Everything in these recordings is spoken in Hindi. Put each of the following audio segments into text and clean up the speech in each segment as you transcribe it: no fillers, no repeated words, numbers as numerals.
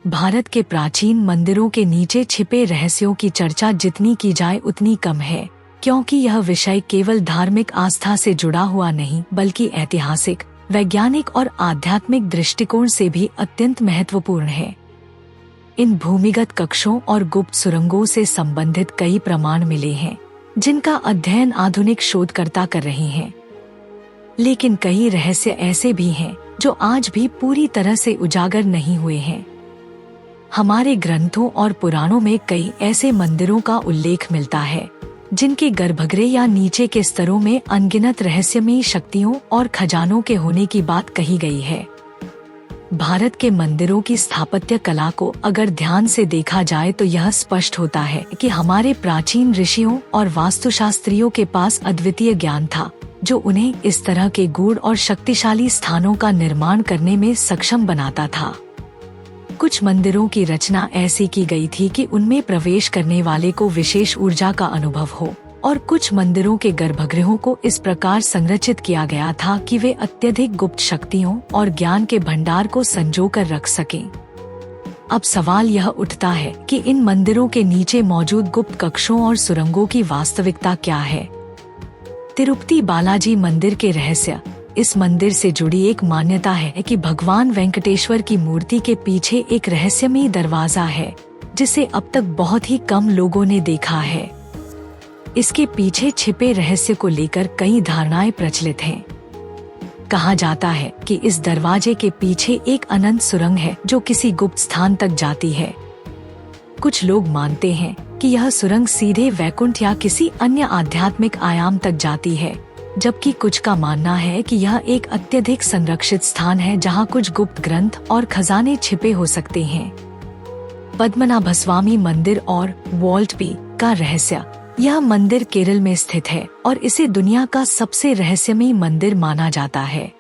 भारत के प्राचीन मंदिरों के नीचे छिपे रहस्यों की चर्चा जितनी की जाए उतनी कम है, क्योंकि यह विषय केवल धार्मिक आस्था से जुड़ा हुआ नहीं बल्कि ऐतिहासिक, वैज्ञानिक और आध्यात्मिक दृष्टिकोण से भी अत्यंत महत्वपूर्ण है। इन भूमिगत कक्षों और गुप्त सुरंगों से संबंधित कई प्रमाण मिले हैं, जिनका अध्ययन आधुनिक शोधकर्ता कर रहे हैं। लेकिन कई रहस्य ऐसे भी हैं जो आज भी पूरी तरह से उजागर नहीं हुए हैं। हमारे ग्रंथों और पुराणों में कई ऐसे मंदिरों का उल्लेख मिलता है जिनके गर्भगृह या नीचे के स्तरों में अनगिनत रहस्यमयी शक्तियों और खजानों के होने की बात कही गई है। भारत के मंदिरों की स्थापत्य कला को अगर ध्यान से देखा जाए तो यह स्पष्ट होता है कि हमारे प्राचीन ऋषियों और वास्तुशास्त्रियों के पास अद्वितीय ज्ञान था, जो उन्हें इस तरह के गूढ़ और शक्तिशाली स्थानों का निर्माण करने में सक्षम बनाता था। कुछ मंदिरों की रचना ऐसी की गई थी कि उनमें प्रवेश करने वाले को विशेष ऊर्जा का अनुभव हो, और कुछ मंदिरों के गर्भगृहों को इस प्रकार संरचित किया गया था कि वे अत्यधिक गुप्त शक्तियों और ज्ञान के भंडार को संजोकर रख सकें। अब सवाल यह उठता है कि इन मंदिरों के नीचे मौजूद गुप्त कक्षों और सुरंगों की वास्तविकता क्या है। तिरुपति बालाजी मंदिर के रहस्य। इस मंदिर से जुड़ी एक मान्यता है कि भगवान वेंकटेश्वर की मूर्ति के पीछे एक रहस्यमयी दरवाजा है, जिसे अब तक बहुत ही कम लोगों ने देखा है। इसके पीछे छिपे रहस्य को लेकर कई धारणाएं प्रचलित हैं। कहा जाता है कि इस दरवाजे के पीछे एक अनंत सुरंग है जो किसी गुप्त स्थान तक जाती है। कुछ लोग मानते हैं कि यह सुरंग सीधे वैकुंठ या किसी अन्य आध्यात्मिक आयाम तक जाती है, जबकि कुछ का मानना है कि यह एक अत्यधिक संरक्षित स्थान है जहां कुछ गुप्त ग्रंथ और खजाने छिपे हो सकते हैं। पद्मनाभस्वामी मंदिर और वॉल्ट बी का रहस्य। यह मंदिर केरल में स्थित है और इसे दुनिया का सबसे रहस्यमयी मंदिर माना जाता है।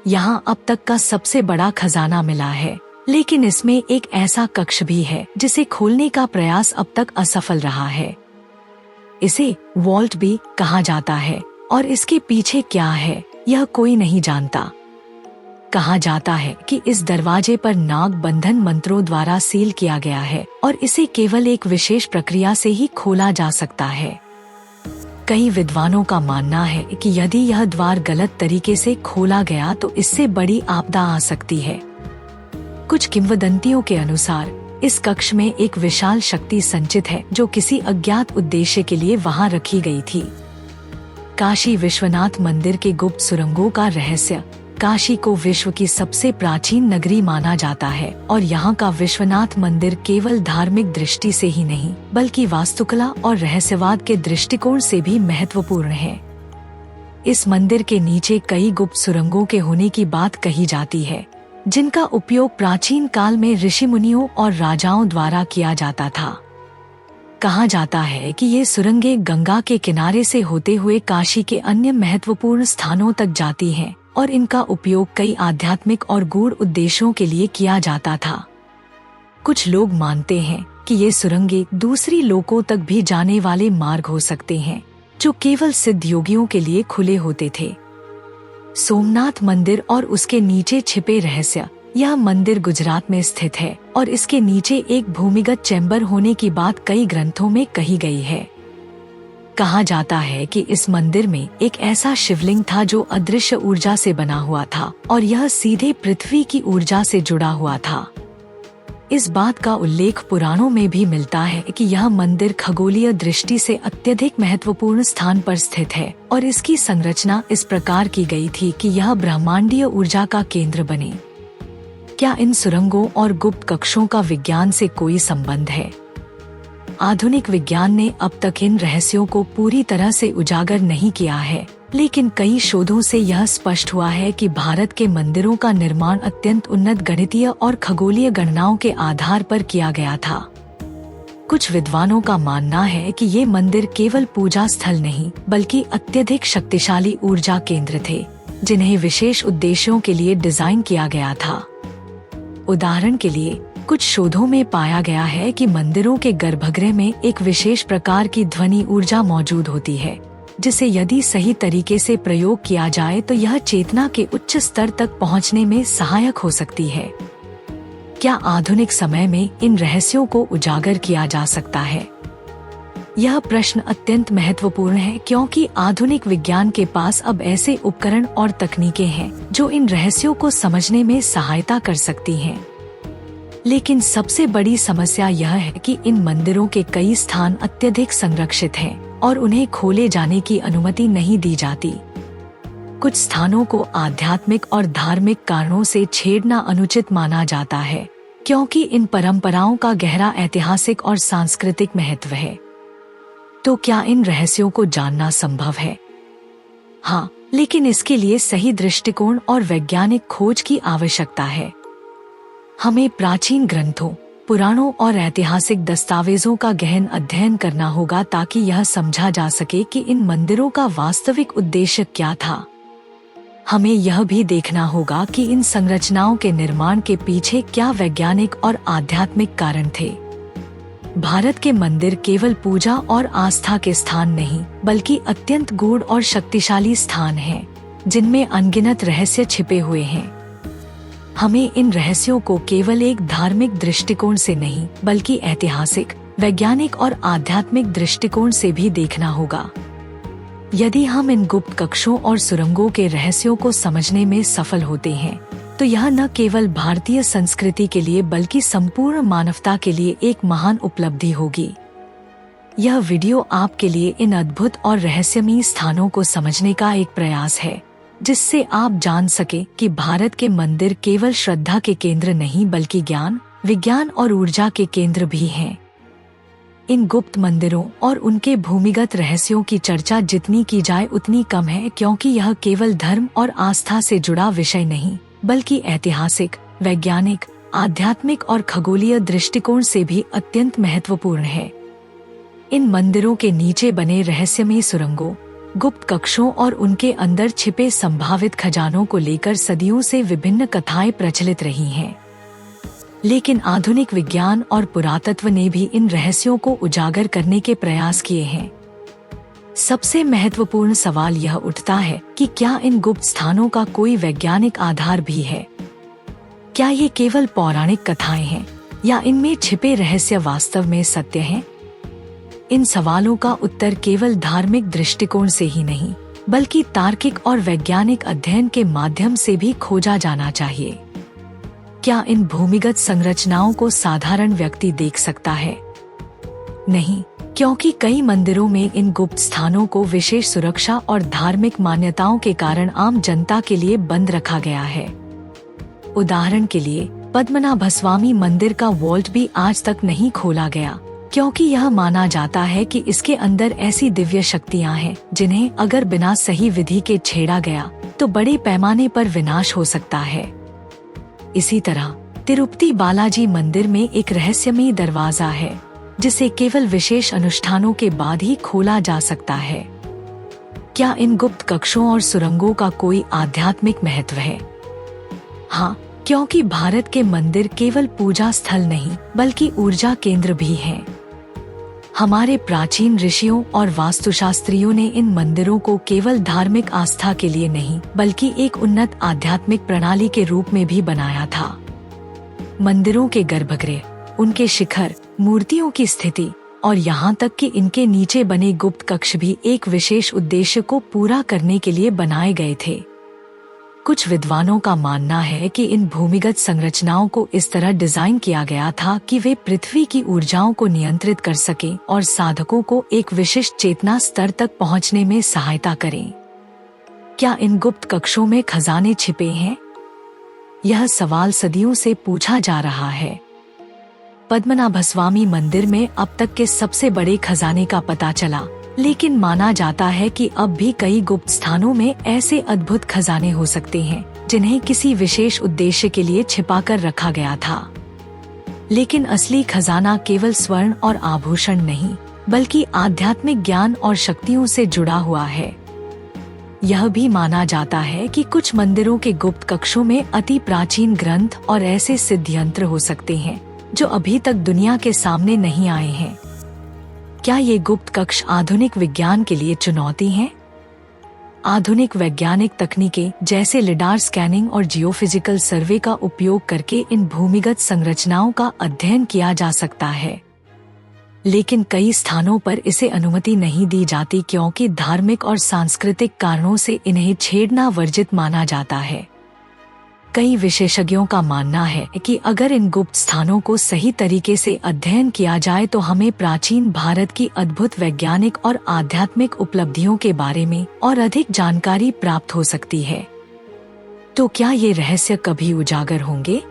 यहाँ अब तक का सबसे बड़ा खजाना मिला है, लेकिन इसमें एक ऐसा कक्ष भी है जिसे खोलने का प्रयास अब तक असफल रहा है। इसे वॉल्ट बी कहा जाता है और इसके पीछे क्या है यह कोई नहीं जानता। कहा जाता है कि इस दरवाजे पर नाग बंधन मंत्रों द्वारा सील किया गया है और इसे केवल एक विशेष प्रक्रिया से ही खोला जा सकता है। कई विद्वानों का मानना है कि यदि यह द्वार गलत तरीके से खोला गया तो इससे बड़ी आपदा आ सकती है। कुछ किंवदंतियों के अनुसार इस कक्ष में एक विशाल शक्ति संचित है जो किसी अज्ञात उद्देश्य के लिए वहां रखी गई थी। काशी विश्वनाथ मंदिर के गुप्त सुरंगों का रहस्य। काशी को विश्व की सबसे प्राचीन नगरी माना जाता है और यहाँ का विश्वनाथ मंदिर केवल धार्मिक दृष्टि से ही नहीं बल्कि वास्तुकला और रहस्यवाद के दृष्टिकोण से भी महत्वपूर्ण है। इस मंदिर के नीचे कई गुप्त सुरंगों के होने की बात कही जाती है, जिनका उपयोग प्राचीन काल में ऋषि मुनियों और राजाओं द्वारा किया जाता था। कहा जाता है कि ये सुरंगें गंगा के किनारे से होते हुए काशी के अन्य महत्वपूर्ण स्थानों तक जाती हैं और इनका उपयोग कई आध्यात्मिक और गूढ़ उद्देश्यों के लिए किया जाता था। कुछ लोग मानते हैं कि ये सुरंगें दूसरी लोकों तक भी जाने वाले मार्ग हो सकते हैं, जो केवल सिद्ध योगियों के लिए खुले होते थे। सोमनाथ मंदिर और उसके नीचे छिपे रहस्य। यह मंदिर गुजरात में स्थित है और इसके नीचे एक भूमिगत चैम्बर होने की बात कई ग्रंथों में कही गई है। कहा जाता है कि इस मंदिर में एक ऐसा शिवलिंग था जो अदृश्य ऊर्जा से बना हुआ था और यह सीधे पृथ्वी की ऊर्जा से जुड़ा हुआ था। इस बात का उल्लेख पुराणों में भी मिलता है कि यह मंदिर खगोलीय दृष्टि से अत्यधिक महत्वपूर्ण स्थान पर स्थित है और इसकी संरचना इस प्रकार की गई थी कि यह ब्रह्मांडीय ऊर्जा का केंद्र बने। क्या इन सुरंगों और गुप्त कक्षों का विज्ञान से कोई संबंध है? आधुनिक विज्ञान ने अब तक इन रहस्यों को पूरी तरह से उजागर नहीं किया है, लेकिन कई शोधों से यह स्पष्ट हुआ है कि भारत के मंदिरों का निर्माण अत्यंत उन्नत गणितीय और खगोलीय गणनाओं के आधार पर किया गया था। कुछ विद्वानों का मानना है कि ये मंदिर केवल पूजा स्थल नहीं बल्कि अत्यधिक शक्तिशाली ऊर्जा केंद्र थे, जिन्हें विशेष उद्देश्यों के लिए डिजाइन किया गया था। उदाहरण के लिए, कुछ शोधों में पाया गया है कि मंदिरों के गर्भगृह में एक विशेष प्रकार की ध्वनि ऊर्जा मौजूद होती है, जिसे यदि सही तरीके से प्रयोग किया जाए तो यह चेतना के उच्च स्तर तक पहुंचने में सहायक हो सकती है। क्या आधुनिक समय में इन रहस्यों को उजागर किया जा सकता है? यह प्रश्न अत्यंत महत्वपूर्ण है क्योंकि आधुनिक विज्ञान के पास अब ऐसे उपकरण और तकनीकें हैं जो इन रहस्यों को समझने में सहायता कर सकती हैं। लेकिन सबसे बड़ी समस्या यह है कि इन मंदिरों के कई स्थान अत्यधिक संरक्षित हैं और उन्हें खोले जाने की अनुमति नहीं दी जाती। कुछ स्थानों को आध्यात्मिक और धार्मिक कारणों से छेड़ना अनुचित माना जाता है क्योंकि इन परंपराओं का गहरा ऐतिहासिक और सांस्कृतिक महत्व है। तो क्या इन रहस्यों को जानना संभव है? हाँ, लेकिन इसके लिए सही दृष्टिकोण और वैज्ञानिक खोज की आवश्यकता है। हमें प्राचीन ग्रंथों, पुराणों और ऐतिहासिक दस्तावेजों का गहन अध्ययन करना होगा ताकि यह समझा जा सके कि इन मंदिरों का वास्तविक उद्देश्य क्या था। हमें यह भी देखना होगा कि इन संरचनाओं के निर्माण के पीछे क्या वैज्ञानिक और आध्यात्मिक कारण थे। भारत के मंदिर केवल पूजा और आस्था के स्थान नहीं, बल्कि अत्यंत गूढ़ और शक्तिशाली स्थान हैं, जिनमें अनगिनत रहस्य छिपे हुए हैं। हमें इन रहस्यों को केवल एक धार्मिक दृष्टिकोण से नहीं, बल्कि ऐतिहासिक, वैज्ञानिक और आध्यात्मिक दृष्टिकोण से भी देखना होगा। यदि हम इन गुप्त कक्षों और सुरंगों के रहस्यों को समझने में सफल होते हैं, तो यह न केवल भारतीय संस्कृति के लिए बल्कि संपूर्ण मानवता के लिए एक महान उपलब्धि होगी। यह वीडियो आपके लिए इन अद्भुत और रहस्यमयी स्थानों को समझने का एक प्रयास है, जिससे आप जान सके कि भारत के मंदिर केवल श्रद्धा के केंद्र नहीं बल्कि ज्ञान, विज्ञान और ऊर्जा के केंद्र भी हैं। इन गुप्त मंदिरों और उनके भूमिगत रहस्यों की चर्चा जितनी की जाए उतनी कम है क्योंकि यह केवल धर्म और आस्था से जुड़ा विषय नहीं, बल्कि ऐतिहासिक, वैज्ञानिक, आध्यात्मिक और खगोलीय दृष्टिकोण से भी अत्यंत महत्वपूर्ण है। इन मंदिरों के नीचे बने रहस्यमयी सुरंगों, गुप्त कक्षों और उनके अंदर छिपे संभावित खजानों को लेकर सदियों से विभिन्न कथाएं प्रचलित रही हैं। लेकिन आधुनिक विज्ञान और पुरातत्व ने भी इन रहस्यों को उजागर करने के प्रयास किए हैं। सबसे महत्वपूर्ण सवाल यह उठता है कि क्या इन गुप्त स्थानों का कोई वैज्ञानिक आधार भी है? क्या ये केवल पौराणिक कथाएं हैं या इनमें छिपे रहस्य वास्तव में सत्य हैं? इन सवालों का उत्तर केवल धार्मिक दृष्टिकोण से ही नहीं, बल्कि तार्किक और वैज्ञानिक अध्ययन के माध्यम से भी खोजा जाना चाहिए। क्या इन भूमिगत संरचनाओं को साधारण व्यक्ति देख सकता है? नहीं, क्योंकि कई मंदिरों में इन गुप्त स्थानों को विशेष सुरक्षा और धार्मिक मान्यताओं के कारण आम जनता के लिए बंद रखा गया है। उदाहरण के लिए, पद्मनाभस्वामी मंदिर का वॉल्ट भी आज तक नहीं खोला गया क्योंकि यह माना जाता है कि इसके अंदर ऐसी दिव्य शक्तियां हैं जिन्हें अगर बिना सही विधि के छेड़ा गया तो बड़े पैमाने पर विनाश हो सकता है। इसी तरह तिरुपति बालाजी मंदिर में एक रहस्यमयी दरवाजा है जिसे केवल विशेष अनुष्ठानों के बाद ही खोला जा सकता है। क्या इन गुप्त कक्षों और सुरंगों का कोई आध्यात्मिक महत्व है? हाँ, क्योंकि भारत के मंदिर केवल पूजा स्थल नहीं बल्कि ऊर्जा केंद्र भी हैं। हमारे प्राचीन ऋषियों और वास्तुशास्त्रियों ने इन मंदिरों को केवल धार्मिक आस्था के लिए नहीं बल्कि एक उन्नत आध्यात्मिक प्रणाली के रूप में भी बनाया था। मंदिरों के गर्भगृह, उनके शिखर, मूर्तियों की स्थिति और यहाँ तक कि इनके नीचे बने गुप्त कक्ष भी एक विशेष उद्देश्य को पूरा करने के लिए बनाए गए थे। कुछ विद्वानों का मानना है कि इन भूमिगत संरचनाओं को इस तरह डिजाइन किया गया था कि वे पृथ्वी की ऊर्जाओं को नियंत्रित कर सकें और साधकों को एक विशिष्ट चेतना स्तर तक पहुंचने में सहायता करें। क्या इन गुप्त कक्षों में खजाने छिपे हैं? यह सवाल सदियों से पूछा जा रहा है। पद्मनाभस्वामी मंदिर में अब तक के सबसे बड़े खजाने का पता चला, लेकिन माना जाता है कि अब भी कई गुप्त स्थानों में ऐसे अद्भुत खजाने हो सकते हैं जिन्हें किसी विशेष उद्देश्य के लिए छिपाकर रखा गया था। लेकिन असली खजाना केवल स्वर्ण और आभूषण नहीं, बल्कि आध्यात्मिक ज्ञान और शक्तियों से जुड़ा हुआ है। यह भी माना जाता है कि कुछ मंदिरों के गुप्त कक्षों में अति प्राचीन ग्रंथ और ऐसे सिद्ध यंत्र हो सकते हैं जो अभी तक दुनिया के सामने नहीं आए हैं। क्या ये गुप्त कक्ष आधुनिक विज्ञान के लिए चुनौती हैं? आधुनिक वैज्ञानिक तकनीकें जैसे लिडार स्कैनिंग और जियोफिजिकल सर्वे का उपयोग करके इन भूमिगत संरचनाओं का अध्ययन किया जा सकता है। लेकिन कई स्थानों पर इसे अनुमति नहीं दी जाती क्योंकि धार्मिक और सांस्कृतिक कारणों से इन्हें छेड़ना वर्जित माना जाता है। कई विशेषज्ञों का मानना है कि अगर इन गुप्त स्थानों को सही तरीके से अध्ययन किया जाए तो हमें प्राचीन भारत की अद्भुत वैज्ञानिक और आध्यात्मिक उपलब्धियों के बारे में और अधिक जानकारी प्राप्त हो सकती है। तो क्या ये रहस्य कभी उजागर होंगे?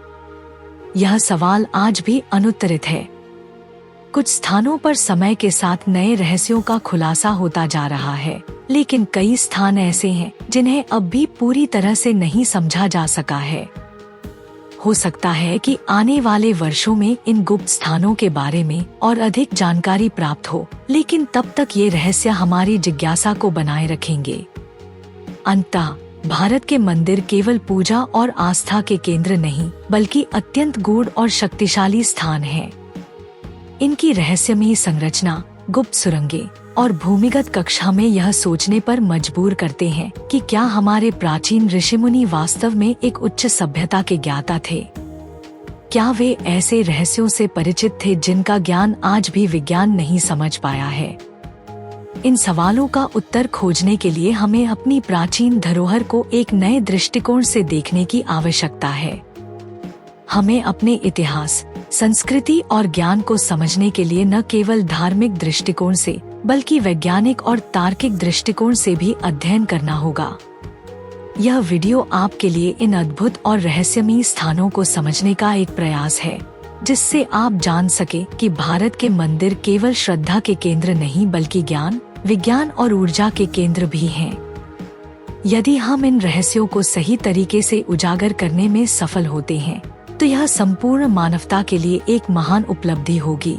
यह सवाल आज भी अनुत्तरित है। कुछ स्थानों पर समय के साथ नए रहस्यों का खुलासा होता जा रहा है, लेकिन कई स्थान ऐसे हैं जिन्हें अब भी पूरी तरह से नहीं समझा जा सका है। हो सकता है कि आने वाले वर्षों में इन गुप्त स्थानों के बारे में और अधिक जानकारी प्राप्त हो, लेकिन तब तक ये रहस्य हमारी जिज्ञासा को बनाए रखेंगे। अंततः भारत के मंदिर केवल पूजा और आस्था के केंद्र नहीं, बल्कि अत्यंत गूढ़ और शक्तिशाली स्थान हैं। इनकी रहस्यमयी संरचना, गुप्त सुरंगें और भूमिगत कक्ष हमें यह सोचने पर मजबूर करते हैं कि क्या हमारे प्राचीन ऋषिमुनि वास्तव में एक उच्च सभ्यता के ज्ञाता थे? क्या वे ऐसे रहस्यों से परिचित थे जिनका ज्ञान आज भी विज्ञान नहीं समझ पाया है? इन सवालों का उत्तर खोजने के लिए हमें अपनी प्राचीन धरोहर को एक नए दृष्टिकोण से देखने की आवश्यकता है। हमें अपने इतिहास, संस्कृति और ज्ञान को समझने के लिए न केवल धार्मिक दृष्टिकोण से बल्कि वैज्ञानिक और तार्किक दृष्टिकोण से भी अध्ययन करना होगा। यह वीडियो आपके लिए इन अद्भुत और रहस्यमयी स्थानों को समझने का एक प्रयास है, जिससे आप जान सके कि भारत के मंदिर केवल श्रद्धा के केंद्र नहीं बल्कि ज्ञान, विज्ञान और ऊर्जा के केंद्र भी हैं। यदि हम इन रहस्यों को सही तरीके से उजागर करने में सफल होते हैं तो यह संपूर्ण मानवता के लिए एक महान उपलब्धि होगी।